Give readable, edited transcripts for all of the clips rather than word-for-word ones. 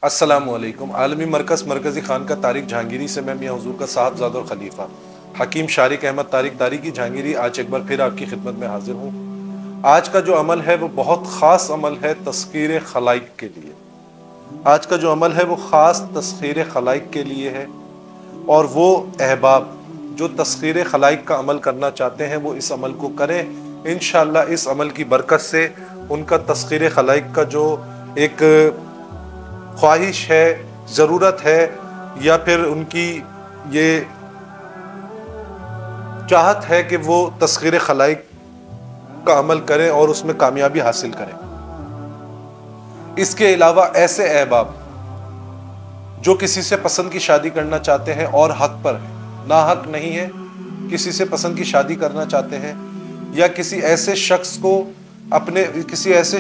السلام علیکم۔ عالمی مرکز مرکزی خانقاہ طارق جہانگیری سے میں میاں حضور کا صاحبزادہ اور خلیفہ حکیم شارق احمد طارق داری کی جہانگیری آج ایک بار پھر آپ کی خدمت میں حاضر ہوں۔ آج کا جو عمل ہے وہ بہت خاص عمل ہے تسخیر خلائق کے لیے۔ آج کا جو عمل ہے وہ خاص تسخیر خلائق کے لیے ہے، اور وہ احباب جو تسخیر خلائق کا عمل کرنا چاہتے ہیں وہ اس عمل کو کریں۔ انشاءاللہ اس عمل کی برکت سے ان کا تسخیر خلائق کا جو ایک خواہش ہے، ضرورت ہے، یا پھر ان کی یہ چاہت ہے کہ وہ تسخیر خلائق کا عمل کریں اور اس میں کامیابی حاصل کریں۔ اس کے علاوہ ایسے احباب جو کسی سے پسند کی شادی کرنا چاہتے ہیں اور حق پر ہیں، ناحق نہیں ہے، کسی سے پسند کی شادی کرنا چاہتے ہیں، یا کسی ایسے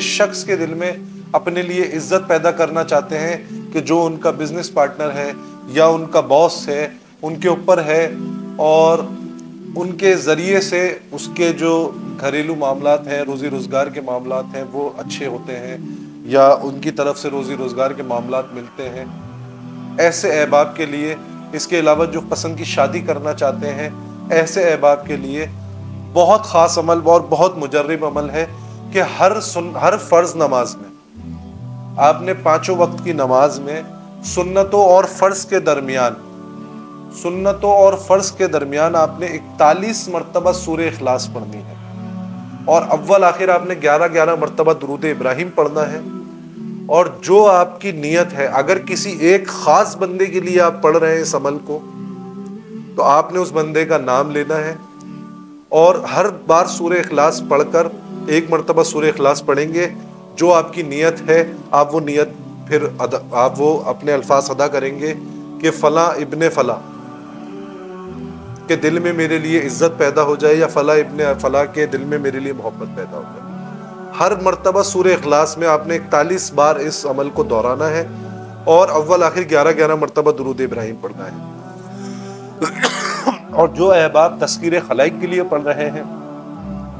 شخص کے دل میں اپنے لیے عزت پیدا کرنا چاہتے ہیں کہ جو ان کا بزنس پارٹنر ہے یا ان کا باس ہے، ان کے اوپر ہے، اور ان کے ذریعے سے اس کے جو گھریلو معاملات ہیں، روزی روزگار کے معاملات ہیں وہ اچھے ہوتے ہیں، یا ان کی طرف سے روزی روزگار کے معاملات ملتے ہیں۔ ایسے احباب کے لیے، اس کے علاوہ جو پسند کی شادی کرنا چاہتے ہیں، ایسے احباب کے لیے بہت خاص عمل اور بہت مجرب عمل ہے کہ ہر فرض نماز میں آپ نے 5 وقت کی نماز میں سنتوں اور فرض کے درمیان آپ نے 41 مرتبہ سورہ اخلاص پڑھنی ہے، اور اول آخر آپ نے 11 مرتبہ درود ابراہیم پڑھنا ہے۔ اور جو آپ کی نیت ہے، اگر کسی ایک خاص بندے کے لیے آپ پڑھ رہے ہیں اس عمل کو، تو آپ نے اس بندے کا نام لینا ہے، اور ہر بار سورہ اخلاص پڑھ کر 1 مرتبہ سورہ اخلاص پڑھیں گے۔ جو آپ کی نیت ہے، آپ وہ نیت پھر آپ وہ اپنے الفاظ ادا کریں گے کہ فلاں ابن فلاں کے دل میں میرے لیے عزت پیدا ہو جائے، یا فلاں ابن فلاں کے دل میں میرے لیے محبت پیدا ہو جائے۔ ہر مرتبہ سورہ اخلاص میں آپ نے 41 بار اس عمل کو دہرانا ہے، اور اول آخر 11 مرتبہ درود ابراہیم پڑھنا ہے۔ اور جو احباب تسخیر خلائق کے لیے پڑھ رہے ہیں،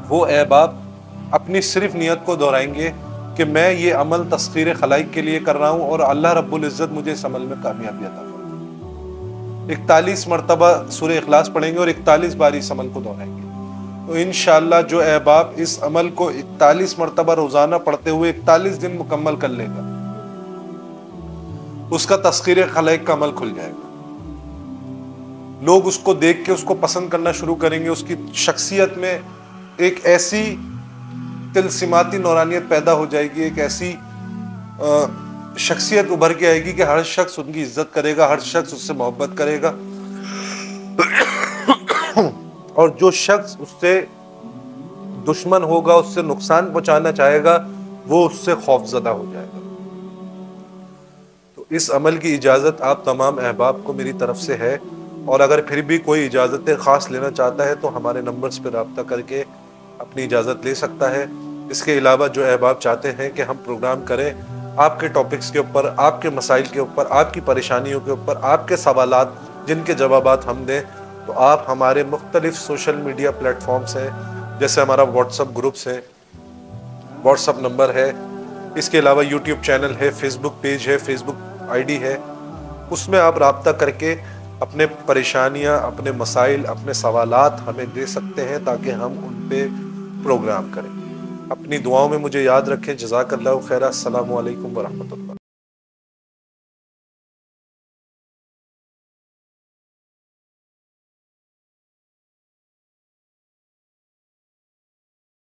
وہ احباب اپنی صرف نیت کو دہرائیں گے کہ میں یہ عمل تسخیر خلائق کے لیے کر رہا ہوں، اور اللہ رب العزت مجھے اس عمل میں کامیابی عطا فرمائے۔ 41 مرتبہ سورہ اخلاص پڑھیں گے اور 41 بار اس عمل کو دہرائیں گے، تو انشاءاللہ جو احباب اس عمل کو 41 مرتبہ روزانہ پڑھتے ہوئے 41 دن مکمل کر لے گا، اس کا تسخیر خلائق کا عمل کھل جائے گا۔ لوگ اس کو دیکھ کے اس کو پسند کرنا شروع کریں گے، اس کی شخصیت میں ایک ایسی تلسماتی نورانیت پیدا ہو جائے گی، ایک ایسی شخصیت ابھر کے آئے گی کہ ہر شخص ان کی عزت کرے گا، ہر شخص اس سے محبت کرے گا، اور جو شخص اس سے دشمن ہوگا، اس سے نقصان پہنچانا چاہے گا، وہ اس سے خوف زدہ ہو جائے گا۔ تو اس عمل کی اجازت آپ تمام احباب کو میری طرف سے ہے، اور اگر پھر بھی کوئی اجازت خاص لینا چاہتا ہے تو ہمارے نمبرز پہ رابطہ کر کے اپنی اجازت لے سکتا ہے۔ اس کے علاوہ جو احباب چاہتے ہیں کہ ہم پروگرام کریں آپ کے ٹاپکس کے اوپر، آپ کے مسائل کے اوپر، آپ کی پریشانیوں کے اوپر، آپ کے سوالات جن کے جوابات ہم دیں، تو آپ ہمارے مختلف سوشل میڈیا پلیٹ فارمز ہیں، جیسے ہمارا واٹس اپ گروپس ہیں، واٹس اپ نمبر ہے، اس کے علاوہ یوٹیوب چینل ہے، فیس بک پیج ہے، فیس بک آئی ڈی ہے، اس میں آپ رابطہ کر کے اپنے پریشانیاں، اپنے مسائل، اپنے سوالات ہمیں دے سکتے ہیں تاکہ ہم ان پہ پروگرام کریں۔ اپنی دعاؤں میں مجھے یاد رکھیں۔ جزاک اللہ خیرہ۔ السلام علیکم ورحمۃ اللہ۔